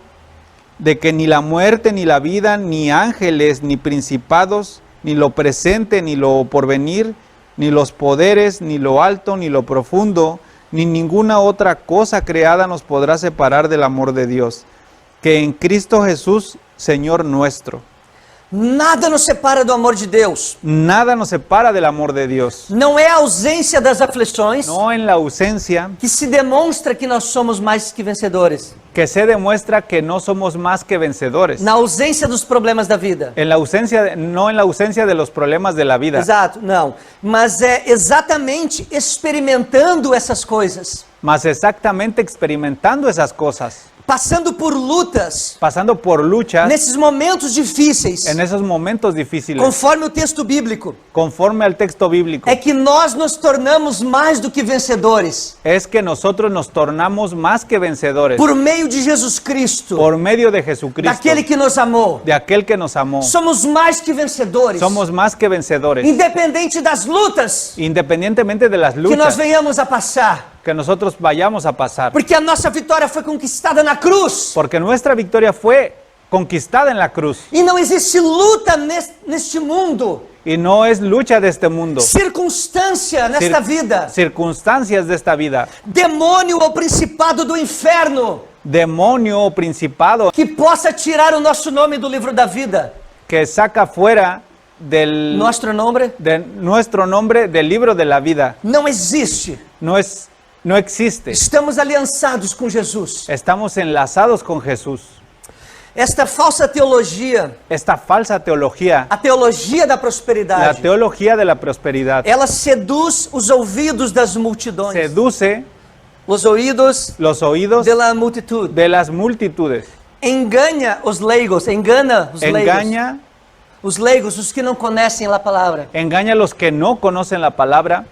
de que ni la muerte, ni la vida, ni ángeles, ni principados, ni lo presente, ni lo porvenir, ni los poderes, ni lo alto, ni lo profundo, ni ninguna otra cosa creada nos podrá separar del amor de Dios, que en Cristo Jesús, Señor nuestro. Nada nos separa do amor de Deus. Nada nos separa del amor de Dios. Não é a ausência das aflições No en la ausencia que se demonstra que nós somos mais que vencedores. que se demuestra que no somos más que vencedores. Na ausência dos problemas da vida. En la ausencia, no en la ausencia de los problemas de la vida. Exato, não. Mas é exatamente experimentando essas coisas. Mas exactamente experimentando esas cosas. Passando por lutas. Pasando por luchas Nesses momentos difíceis. en esos momentos difíciles. Conforme o texto bíblico. Conforme al texto bíblico. É que nós nos tornamos mais do que vencedores. Es que nosotros nos tornamos más que vencedores. Por meio de Jesus Cristo. Por medio de Jesucristo. Daquele que nos amou. De aquel que nos amó. Somos mais que vencedores. Somos más que vencedores. Independente das lutas Independientemente de las que nós luchas venhamos a passar. que nosotros vayamos a pasar. Porque a nossa vitória foi conquistada na cruz. Porque nuestra victoria fue conquistada en la cruz. E não existe luta neste mundo, Y no es lucha de este mundo. circunstância nesta vida, Circunstancias de esta vida. demônio ou principado do inferno Demonio o principado que possa tirar o nosso nome do livro da vida. que saca fuera del Nosso nome de nuestro nombre del libro de la vida. não existe. No es no existe. Estamos aliançados com Jesus. Estamos enlazados con Jesús. Esta falsa teologia, Esta falsa teología, a teologia da la prosperidade, teología de la prosperidad, ela seduz os ouvidos das multidões. seduce Os ouvidos los oídos de la multitud. de las multitudes. Engana os leigos, engana os leigos. Engaña, Os leigos, os que não conhecem a palavra. engaña a los que no conocen la palabra,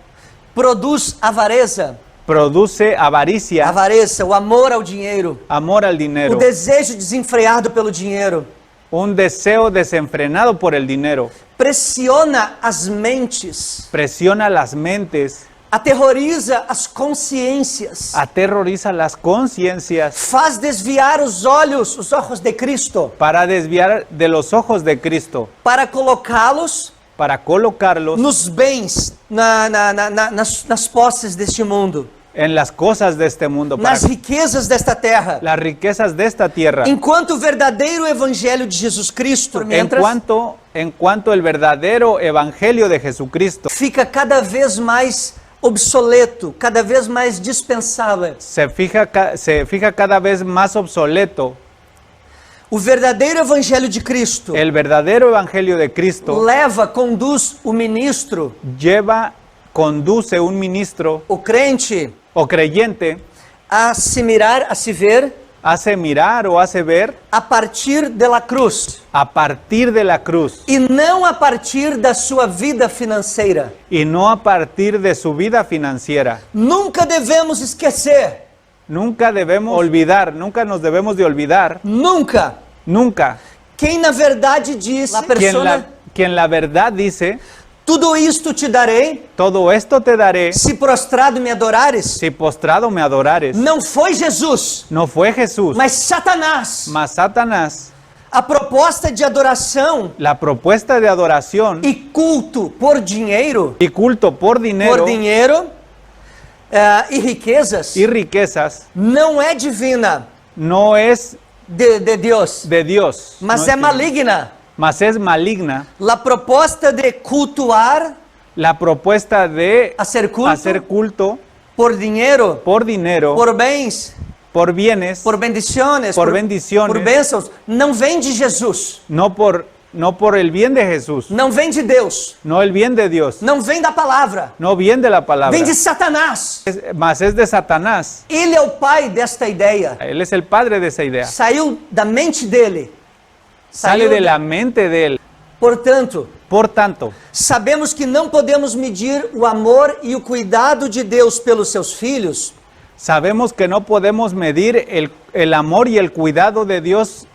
Produz avareza, produce avaricia, avareza, o amor ao dinheiro, amor al o dinero, desejo desenfreado pelo dinheiro. un deseo desenfrenado por el dinero, Pressiona as mentes, presiona las mentes, aterroriza as consciências, aterroriza las conciencias faz desviar os ojos de Cristo, para desviar de los ojos de Cristo, para colocá-los para colocarlos nos bens, nas posses deste mundo, en las cosas de este mundo, para nas riquezas desta terra. las riquezas de esta tierra. Enquanto o verdadeiro evangelho de Jesus Cristo En cuanto el verdadero evangelio de Jesucristo fica cada vez mais obsoleto, cada vez mais dispensável. se fija cada vez más obsoleto, O verdadeiro evangelho de Cristo el verdadero evangelio de Cristo conduz o ministro, conduce un ministro o crente, o creyente, a se mirar, a se ver hace mirar o hace ver a partir da cruz a partir de la cruz e não a partir da sua vida financeira. y no a partir de su vida financiera. Nunca devemos esquecer, Nunca debemos olvidar, nunca nos debemos de olvidar, nunca, nunca, quem na verdade diz, a persona, quien la verdad dice, tudo isto te darei, todo esto te daré se prostrado me adorares. si postrado me adorares. Não foi Jesus, No fue Jesús, mas Satanás. mas Satanás. A proposta de adoração La propuesta de adoración e culto por dinheiro, y culto por dinero e riquezas y riquezas não é divina no es de Deus, de Dios, mas no é es maligna. mas es maligna. A proposta de cultuar, La propuesta de hacer culto por dinero, por bens, por bienes, por bendiciones, por bendiciones, por bênçãos, não vem de Jesus, no por el bien de Jesús, não vem de Deus, no el bien de Dios, não vem da palavra, no bien de la palabra, vem de Satanás. mas es de Satanás. Ele é o pai desta ideia. Él es el padre de esa idea. Saiu da mente dele. Sale de la mente de él. Portanto, Por tanto, sabemos que não podemos medir o amor e o cuidado de Deus pelos seus filhos sabemos que no podemos medir el amor y el cuidado de Dios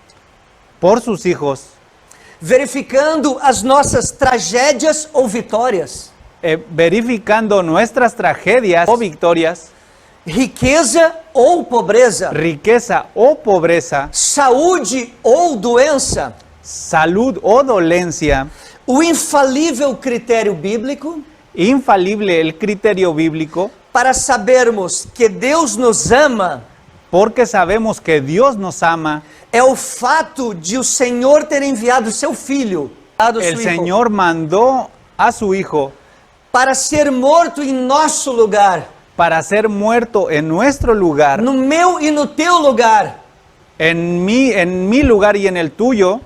por sus hijos, verificando as nossas tragédias ou vitórias, verificando nuestras tragedias o victorias, riqueza ou pobreza, riqueza o pobreza, saúde ou doença. salud o dolencia. O infalível critério bíblico Infalible el criterio bíblico, para sabermos que Deus nos ama porque sabemos que Dios nos ama. é o fato de o Senhor ter enviado seu filho, El Señor mandó a su Hijo para ser morto em nosso lugar, para ser muerto en nuestro lugar, no meu e no teu lugar, en mi lugar y en el tuyo,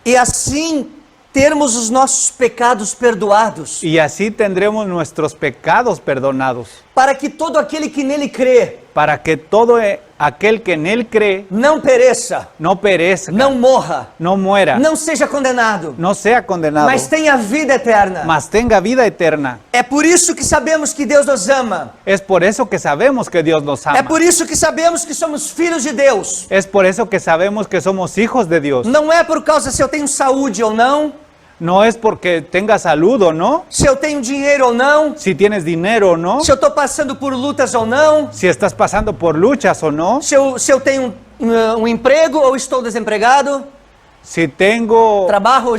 e assim termos os nossos pecados perdoados, y así tendremos nuestros pecados perdonados, para que todo aquele que nele crê para que todo aquel que en Él cree não pereça, no perezca, não morra, no muera, não seja condenado, no sea condenado, mas tenha vida eterna. mas tenga vida eterna. É por isso que sabemos que Deus nos ama. Es por eso que sabemos que Dios nos ama. É por isso que sabemos que somos filhos de Deus. Es por eso que sabemos que somos hijos de Dios. Não é por causa se eu tenho saúde ou não, No es porque tengas salud o no, se eu tenho dinheiro ou não, si tienes dinero o no, se eu estou passando por lutas ou não, si estás pasando por luchas o no, se eu tenho emprego ou estou desempregado. si tengo Trabajo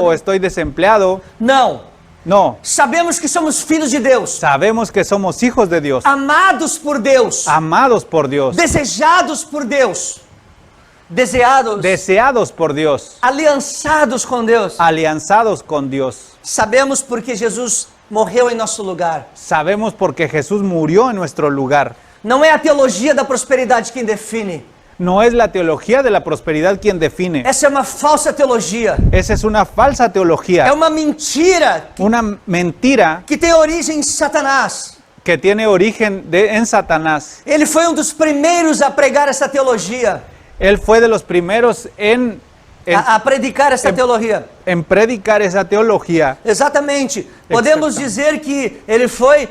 o estoy desempleado. Não. No, Sabemos que somos filhos de Deus, sabemos que somos hijos de Dios, amados por Deus, amados por Dios, desejados por Deus, deseados por Dios, aliançados com Deus. alianzados con Dios. Sabemos porque Jesus morreu em nosso lugar. Sabemos porque Jesús murió en nuestro lugar. Não é a teologia da prosperidade quem define. No es la teología de la prosperidad quien define. Essa é uma falsa teologia. Esa es una falsa É teología, uma mentira una mentira que tem origem em Satanás. que tiene origen en Satanás. Ele foi um dos primeiros a pregar essa teologia, Él fue de los primeros en predicar essa teologia. predicar esa teología. Exatamente. Podemos dizer que ele foi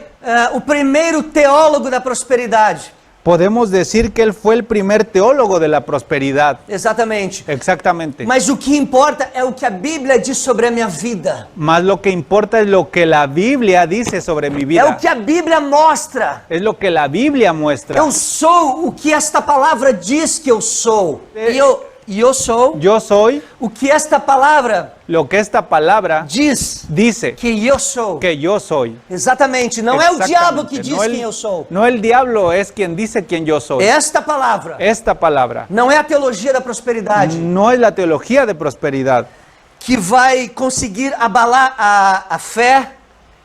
o primeiro teólogo da prosperidade. Podemos decir que él fue el primer teólogo de la prosperidad. Exatamente. Exactamente. Mas o que importa é o que a Bíblia diz sobre a minha vida. Más lo que importa es lo que la Biblia dice sobre mi É o vida. que a Bíblia mostra. Es lo que la Biblia muestra. Eu sou o que esta palavra diz que eu sou. E eu sou Yo soy o que esta palavra lo que esta palabra diz dice que eu sou. que yo soy. Exatamente. Não é o diabo que diz No quem eu sou. no el diablo es quien dice quién yo soy. Esta palavra Esta palabra não é a teologia da prosperidade no es la teología de prosperidad que vai conseguir abalar a fé.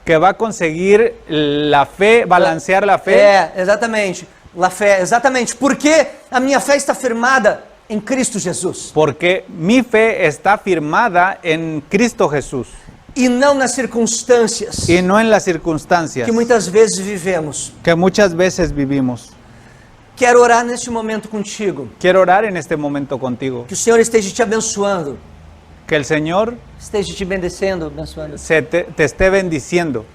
que va a conseguir la fe, balancear la fe. É, exatamente. La fé, exatamente. Porque a minha fé está firmada em Cristo Jesus. Porque mi fe está firmada en Cristo Jesús E não nas circunstâncias y no en las circunstancias que muitas vezes vivemos. que muchas veces vivimos. Quero orar neste momento contigo. Quiero orar en este momento contigo. Que o Senhor esteja te abençoando. Que el Señor Esteja te bendecendo, abençoando. te esté bendiciendo.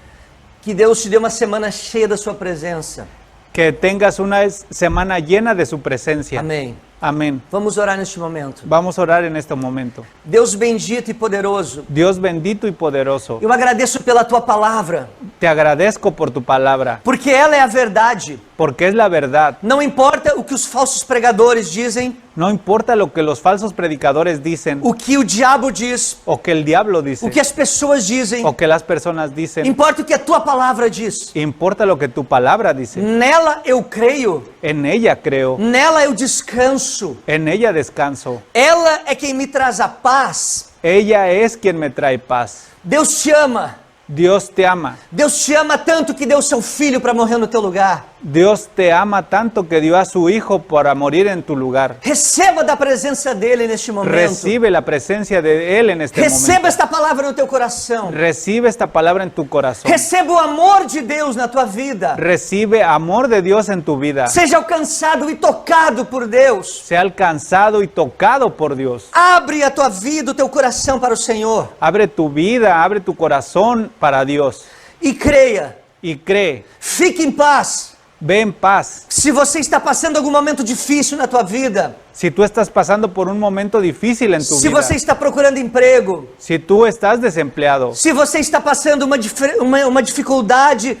Que Deus te dê uma semana cheia da sua presença. Que tengas una semana llena de su presencia. Amém. Amén. Vamos orar neste momento. Vamos a orar en este momento. Deus bendito e poderoso, Dios bendito y poderoso, eu agradeço pela tua palavra, te agradezco por tu palabra, porque ela é a verdade. porque es la verdad. Não importa o que os falsos pregadores dizem, No importa lo que los falsos predicadores dicen, o que o diabo diz, o que el diablo dice, o que as pessoas dizem. o que las personas dicen. Importa o que a tua palavra diz. Importa lo que tu palabra dice. Nela eu creio, En ella creo, nela eu descanso. en ella descanso. Ela é quem me traz a paz. Ella es quien me trae paz. Deus te ama. Dios te ama. Deus te ama tanto que deu seu filho para morrer no teu lugar. Dios te ama tanto que dio a su Hijo para morir en tu lugar. Receba da presença dele neste momento. Recibe la presencia de Él en este Receba momento. esta palavra no teu coração. Recibe esta palabra en tu corazón. Receba o amor de Deus na tua vida. Recibe amor de Dios en tu vida. Seja alcançado e tocado por Deus. Sea alcanzado y tocado por Dios. Abre a tua vida, o teu coração para o Senhor. Abre tu vida, abre tu corazón para Dios. E creia. Y cree. Fique em paz. Ve en paz. Se você está passando algum momento difícil na tua vida, Si tú estás pasando por un momento difícil en tu se vida, você está procurando emprego, si tú estás desempleado, se você está passando uma dificuldade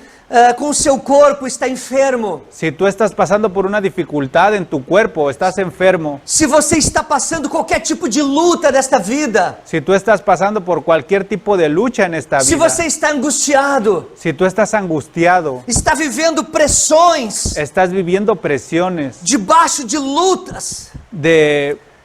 com o seu corpo, está enfermo, si tú estás pasando por una dificultad en tu cuerpo, estás enfermo, se você está passando qualquer tipo de luta desta vida, si tú estás pasando por cualquier tipo de lucha en esta se vida, você está angustiado, si tú estás angustiado, está vivendo pressões, estás viviendo presiones, debaixo de lutas,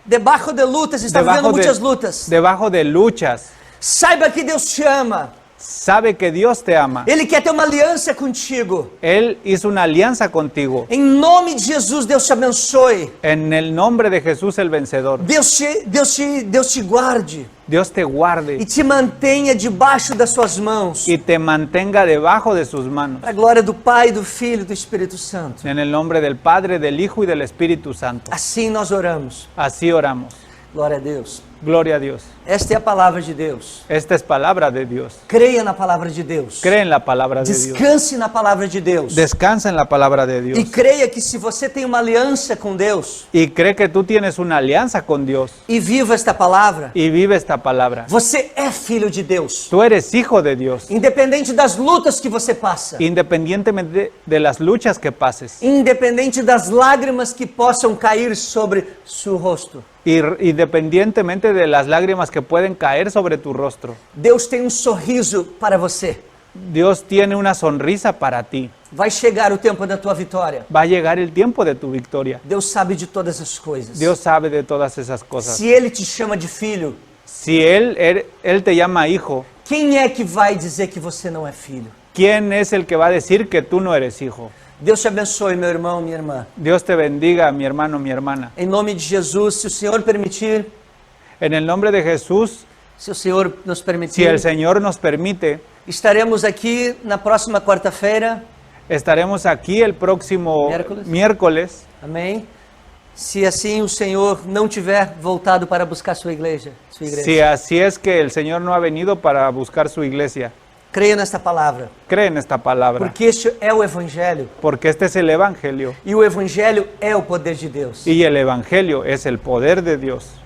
debajo de lutas, está vivendo muitas lutas, debajo de luchas, saiba que Deus te ama. sabe que Dios te ama. Ele quer ter uma aliança contigo. Él hizo una alianza contigo. Em nome de Jesus, Deus te abençoe. En el nombre de Jesús el vencedor. Deus te guarde Dios te e guarde te mantenha debaixo das suas mãos. y te mantenga debajo de sus manos. Para a glória do Pai, do Filho e do Espírito Santo. En el nombre del Padre, del Hijo y del Espíritu Santo. Assim nós oramos. Así oramos. Glória a Deus. Gloria a Dios. Esta é a palavra de Deus. Esta es palabra de Dios. Creia na palavra de Deus. Cree en la palabra de Dios. Descanse na palavra de Deus. Descansa en la palabra de Dios. E creia que se você tem uma aliança com Deus Y cree que tú tienes una alianza con Dios. e viva esta palavra, Y vive esta palabra. você é filho de Deus. Tú eres hijo de Dios. Independente das lutas que você passa. Independientemente de las luchas que pases. Independente das lágrimas que possam cair sobre seu rosto. Independientemente de las lágrimas que pueden caer sobre tu rostro. Deus tem sorriso para você. Dios tiene una sonrisa para ti. Vai chegar o tempo da tua vitória. Va a llegar el tiempo de tu victoria. Deus sabe de todas as coisas. Dios sabe de todas esas cosas. Se Ele te chama de filho, Si Él te llama hijo, Quem é que vai dizer que você não é filho? ¿Quién es el que va a decir que tú no eres hijo? Deus te abençoe, meu irmão, minha irmã. Dios te bendiga, mi hermano, mi hermana. Em nome de Jesus, se o Senhor permitir, En el nombre de Jesús, se o Senhor nos si permitir, el Señor nos permite, estaremos aqui na próxima quarta-feira. estaremos aquí el próximo miércoles. Amém? Se assim o Senhor não tiver voltado para buscar sua igreja. Si así es que el Señor no ha venido para buscar su iglesia. Creia nesta palavra, Cree en esta palabra, porque este é o Evangelho. porque este es el Evangelio. E o Evangelho é o poder de Deus. Y el Evangelio es el poder de Dios.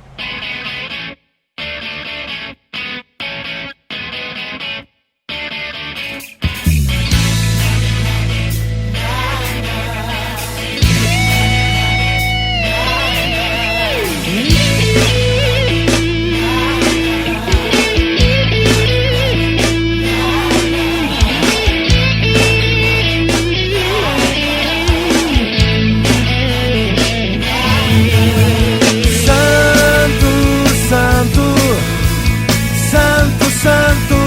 Santo, Santo, Santo, Santo.